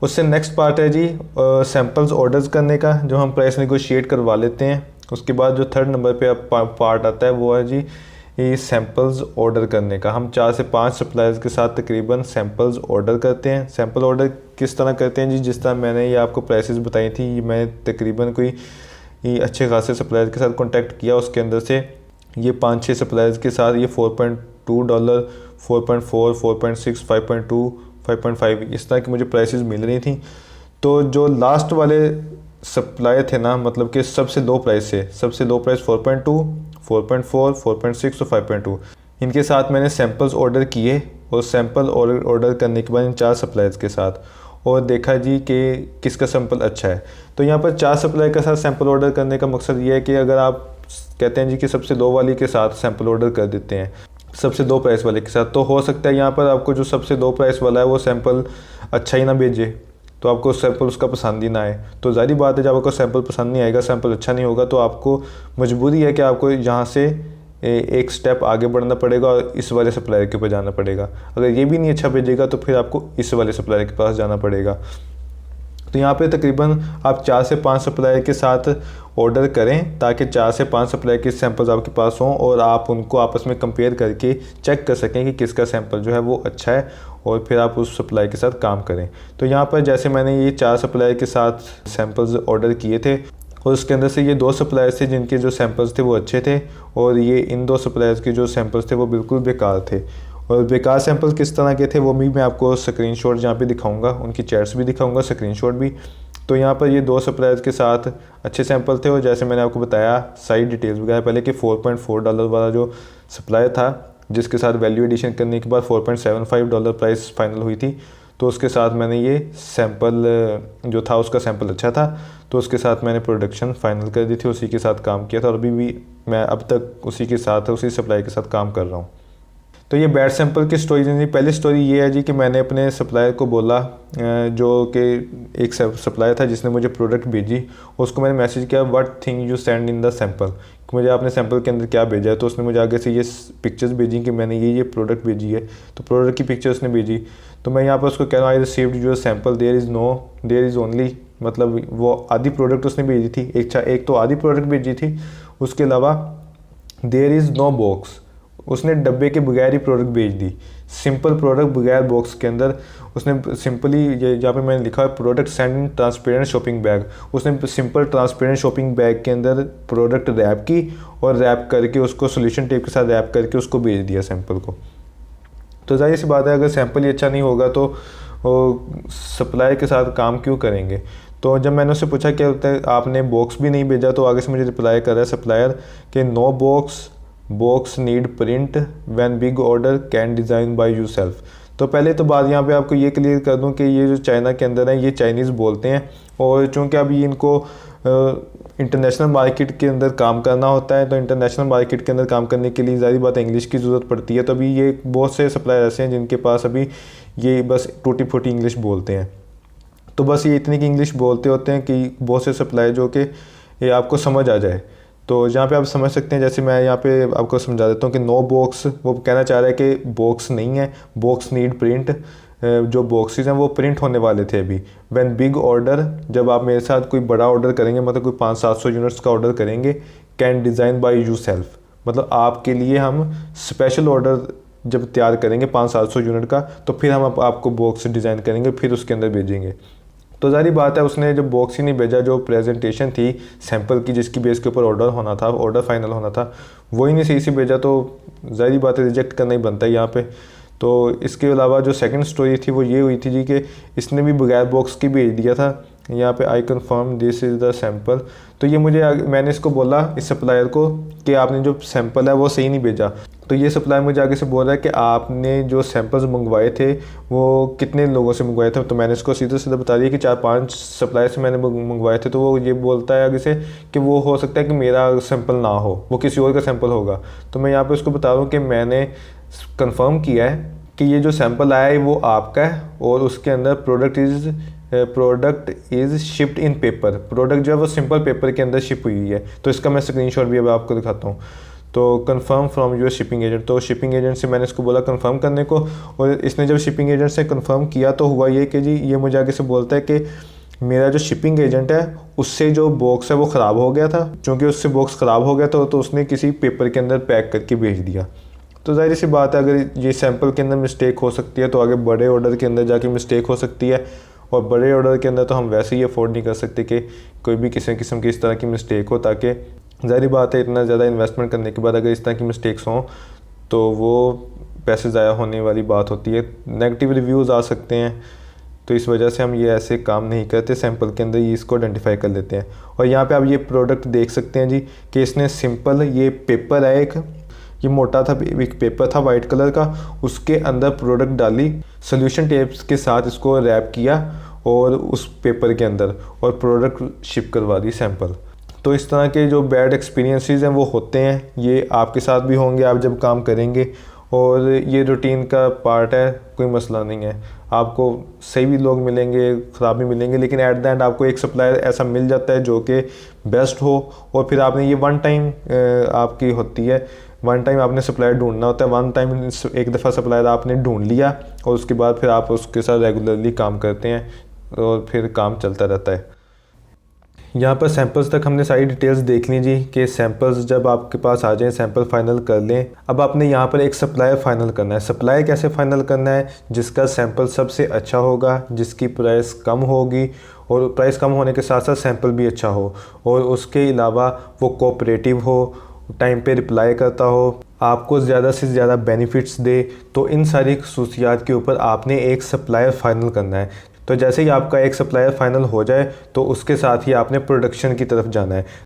उससे next part है जी samples orders करने का, जो हम प्राइस नेगोशिएट करवा लेते हैं। उसके बाद जो थर्ड नंबर पे पार्ट आता है वो है जी ये सैम्पल्स ऑर्डर करने का। हम 4 से 5 सप्लायर्स के साथ तकरीबन सैम्पल्स ऑर्डर करते हैं। सैम्पल ऑर्डर किस तरह करते हैं जी, जिस तरह मैंने ये आपको प्राइसेस बताई थी, मैं तकरीबन कोई ये अच्छे खासे सप्लायर्स के साथ कॉन्टैक्ट किया, उसके अंदर से ये 5-6 सप्लायर्स के साथ ये $4.2, 4.4, 4.6, 5.2, 5.5 इस तरह की मुझे प्राइसेस मिल रही थी। तो जो लास्ट वाले सप्लायर थे ना, मतलब कि सबसे लो प्राइस है, सबसे लो प्राइस 4.2, 4.4, 4.6 और 5.2, इनके साथ मैंने सैम्पल्स ऑर्डर किए। और सैम्पल ऑर्डर करने के बाद इन 4 सप्लायर्स के साथ और देखा जी कि किसका सैम्पल अच्छा है। तो यहाँ पर 4 सप्लायर के साथ सैम्पल ऑर्डर करने का मकसद ये है कि अगर आप कहते हैं जी कि सबसे लो वाली के साथ सैम्पल ऑर्डर कर देते हैं, सबसे लो प्राइस वाले के साथ, तो हो सकता है यहाँ पर आपको जो सबसे लो प्राइस वाला है वो सैम्पल अच्छा ही ना भेजे, तो आपको सैम्पल उसका पसंद ही ना आए। तो ज़ाहिर बात है जब आपको सैम्पल पसंद नहीं आएगा, सैम्पल अच्छा नहीं होगा, तो आपको मजबूरी है कि आपको यहाँ से एक स्टेप आगे बढ़ना पड़ेगा और इस वाले सप्लायर के ऊपर जाना पड़ेगा। अगर ये भी नहीं अच्छा भेजेगा तो फिर आपको इस वाले सप्लायर के पास जाना पड़ेगा। तो यहाँ पे तकरीबन आप 4 से 5 सप्लायर के साथ ऑर्डर करें ताकि 4 से 5 सप्लायर के सैंपल्स आपके पास हों और आप उनको आपस में कंपेयर करके चेक कर सकें कि किसका सैंपल जो है वो अच्छा है और फिर आप उस सप्लायर के साथ काम करें। तो यहाँ पर जैसे मैंने ये 4 सप्लायर के साथ सैंपल्स ऑर्डर किए थे और उसके अंदर से ये 2 सप्लायर्स थे जिनके जो सैंपल्स थे वो अच्छे थे और ये इन 2 सप्लायर्स के जो सैंपल्स थे वो बिल्कुल बेकार थे। और बेकार सैंपल किस तरह के थे वो भी मैं आपको स्क्रीनशॉट यहाँ पे दिखाऊंगा, उनकी चैट्स भी दिखाऊंगा, स्क्रीनशॉट भी। तो यहाँ पर ये 2 सप्लायर्स के साथ अच्छे सैंपल थे और जैसे मैंने आपको बताया साइड डिटेल्स वगैरह पहले कि $4.4 वाला जो सप्लायर था जिसके साथ वैल्यू एडिशन करने के बाद $4.75 प्राइस फाइनल हुई थी, तो उसके साथ मैंने ये सैंपल जो था उसका सैंपल अच्छा था, तो उसके साथ मैंने प्रोडक्शन फाइनल कर दी थी, उसी के साथ काम किया था और अभी भी मैं अब तक उसी के साथ उसी सप्लाई के साथ काम कर रहा हूँ। तो ये बैड सैंपल की स्टोरी नहीं, पहली स्टोरी ये है जी कि मैंने अपने सप्लायर को बोला, जो कि एक सप्लायर था जिसने मुझे प्रोडक्ट भेजी, उसको मैंने मैसेज किया what thing you send in the sample, मुझे आपने सैंपल के अंदर क्या भेजा है। तो उसने मुझे आगे से ये पिक्चर्स भेजी कि मैंने ये प्रोडक्ट भेजी है, तो प्रोडक्ट की पिक्चर उसने भेजी। तो मैं यहाँ पर उसको कह रहा हूँ I received your sample, there is only, मतलब वो आधी प्रोडक्ट उसने भेजी थी, एक तो आधी प्रोडक्ट भेजी थी, उसके अलावा देयर इज़ नो बॉक्स, उसने डब्बे के बगैर ही प्रोडक्ट भेज दी, सिंपल प्रोडक्ट बगैर बॉक्स के अंदर। उसने सिंपली ये जहाँ पे मैंने लिखा है product send in transparent shopping bag, उसने सिंपल ट्रांसपेरेंट शॉपिंग बैग के अंदर प्रोडक्ट रैप की और रैप करके उसको सोल्यूशन टेप के साथ रैप करके उसको भेज दिया सैंपल को। तो जाहिर सी बात है अगर सैंपल ही अच्छा नहीं होगा तो सप्लायर के साथ काम क्यों करेंगे। तो जब मैंने उससे पूछा क्या होता है आपने बॉक्स भी नहीं भेजा, तो आगे से मुझे रिप्लाई कर रहा है सप्लायर कि no box need print when big order can design by you self. तो पहले तो बात यहाँ पे आपको ये क्लियर कर दूँ कि ये जो चाइना के अंदर है ये चाइनीज़ बोलते हैं और चूँकि अभी इनको इंटरनेशनल मार्केट के अंदर काम करना होता है, तो इंटरनेशनल मार्केट के अंदर काम करने के लिए ज़ाहिर बात है इंग्लिश की ज़रूरत पड़ती है। तो अभी ये बहुत से सप्लायर ऐसे हैं जिनके पास अभी ये बस टूटी फूटी इंग्लिश बोलते हैं। तो बस ये इतनी की इंग्लिश बोलते होते हैं कि बहुत से सप्लायर जो कि ये आपको समझ आ जाए। तो जहाँ पे आप समझ सकते हैं, जैसे मैं यहाँ पे आपको समझा देता हूँ कि नो बॉक्स, वो कहना चाह रहा है कि बॉक्स नहीं है, बॉक्स नीड प्रिंट, जो बॉक्सेस हैं वो प्रिंट होने वाले थे अभी। व्हेन बिग ऑर्डर, जब आप मेरे साथ कोई बड़ा ऑर्डर करेंगे, मतलब कोई 500-700 यूनिट्स का ऑर्डर करेंगे, can design by you self, मतलब आपके लिए हम स्पेशल ऑर्डर जब तैयार करेंगे 500-700 यूनिट का, तो फिर हम आपको बॉक्स डिज़ाइन करेंगे, फिर उसके अंदर भेजेंगे। तो ज़ाहिर बात है उसने जब बॉक्स ही नहीं भेजा, जो प्रेजेंटेशन थी सैंपल की जिसकी बेस के ऊपर ऑर्डर होना था, ऑर्डर फाइनल होना था, वही नहीं सही से भेजा, तो ज़ाहिर बात है रिजेक्ट करना ही बनता है यहाँ पे। तो इसके अलावा जो सेकंड स्टोरी थी वो ये हुई थी जी कि इसने भी बगैर बॉक्स की भेज दिया था, यहाँ पे I confirm this is the sample. तो ये मैंने इसको बोला इस सप्लायर को कि आपने जो सैंपल है वो सही नहीं भेजा। तो ये सप्लायर मुझे आगे से बोल रहा है कि आपने जो सैंपल्स मंगवाए थे वो कितने लोगों से मंगवाए थे। तो मैंने इसको सीधा सीधा बता दिया कि 4-5 सप्लायर से मैंने मंगवाए थे। तो वो ये बोलता है आगे से कि वो हो सकता है कि मेरा सैंपल ना हो, वो किसी और का सैंपल होगा। तो मैं यहाँ पर उसको बता रहा हूँ कि मैंने कंफर्म किया है कि ये जो सैंपल आया है वो आपका है और उसके अंदर product is shipped in paper, product जो है वो सिंपल पेपर के अंदर शिप हुई है। तो इसका मैं स्क्रीनशॉट भी अब आपको दिखाता हूँ। तो confirm from your shipping agent, तो शिपिंग एजेंट से मैंने इसको बोला कंफर्म करने को, और इसने जब शिपिंग एजेंट से कंफर्म किया तो हुआ ये कि जी ये मुझे आगे से बोलता है कि मेरा जो शिपिंग एजेंट है उससे जो बॉक्स है वो ख़राब हो गया था, चूँकि उससे बॉक्स ख़राब हो गया तो उसने किसी पेपर के अंदर पैक करके भेज दिया। तो ज़ाहिर सी बात है, अगर ये सैंपल के अंदर मिस्टेक हो सकती है तो आगे बड़े ऑर्डर के अंदर जाके मिस्टेक हो सकती है, और बड़े ऑर्डर के अंदर तो हम वैसे ही अफोर्ड नहीं कर सकते कि कोई भी किसी किस्म की इस तरह की मिस्टेक हो, ताकि ज़ाहिर बात है इतना ज़्यादा इन्वेस्टमेंट करने के बाद अगर इस तरह की मिस्टेक्स हों तो वो पैसे ज़ाया होने वाली बात होती है, नेगेटिव रिव्यूज़ आ सकते हैं। तो इस वजह से हम ये ऐसे काम नहीं करते, सैंपल के अंदर ही इसको आइडेंटिफाई कर लेते हैं। और यहाँ पे आप ये प्रोडक्ट देख सकते हैं जी कि इसने सिंपल ये पेपर है एक, ये मोटा था एक पेपर था वाइट कलर का, उसके अंदर प्रोडक्ट डाली, सोल्यूशन टेप्स के साथ इसको रैप किया और उस पेपर के अंदर, और प्रोडक्ट शिप करवा दी सैंपल। तो इस तरह के जो बैड एक्सपीरियंसेस हैं वो होते हैं, ये आपके साथ भी होंगे आप जब काम करेंगे, और ये रूटीन का पार्ट है, कोई मसला नहीं है। आपको सही भी लोग मिलेंगे, ख़राब भी मिलेंगे, लेकिन एट द एंड आपको एक सप्लायर ऐसा मिल जाता है जो कि बेस्ट हो, और फिर आपने ये वन टाइम आपकी होती है, वन टाइम आपने सप्लायर ढूंढना होता है, वन टाइम एक दफ़ा सप्लायर आपने ढूंढ लिया और उसके बाद फिर आप उसके साथ रेगुलरली काम करते हैं और फिर काम चलता रहता है। यहाँ पर सैंपल्स तक हमने सारी डिटेल्स देख ली जी कि सैंपल्स जब आपके पास आ जाएं सैंपल फाइनल कर लें। अब आपने यहाँ पर एक सप्लायर फाइनल करना है। सप्लायर कैसे फाइनल करना है? जिसका सैंपल सबसे अच्छा होगा, जिसकी प्राइस कम होगी, और प्राइस कम होने के साथ साथ सैंपल भी अच्छा हो, और उसके अलावा वो कोऑपरेटिव हो, टाइम पे रिप्लाई करता हो, आपको ज़्यादा से ज़्यादा बेनिफिट्स दे। तो इन सारी खसूसियात के ऊपर आपने एक सप्लायर फाइनल करना है। तो जैसे ही आपका एक सप्लायर फाइनल हो जाए तो उसके साथ ही आपने प्रोडक्शन की तरफ जाना है।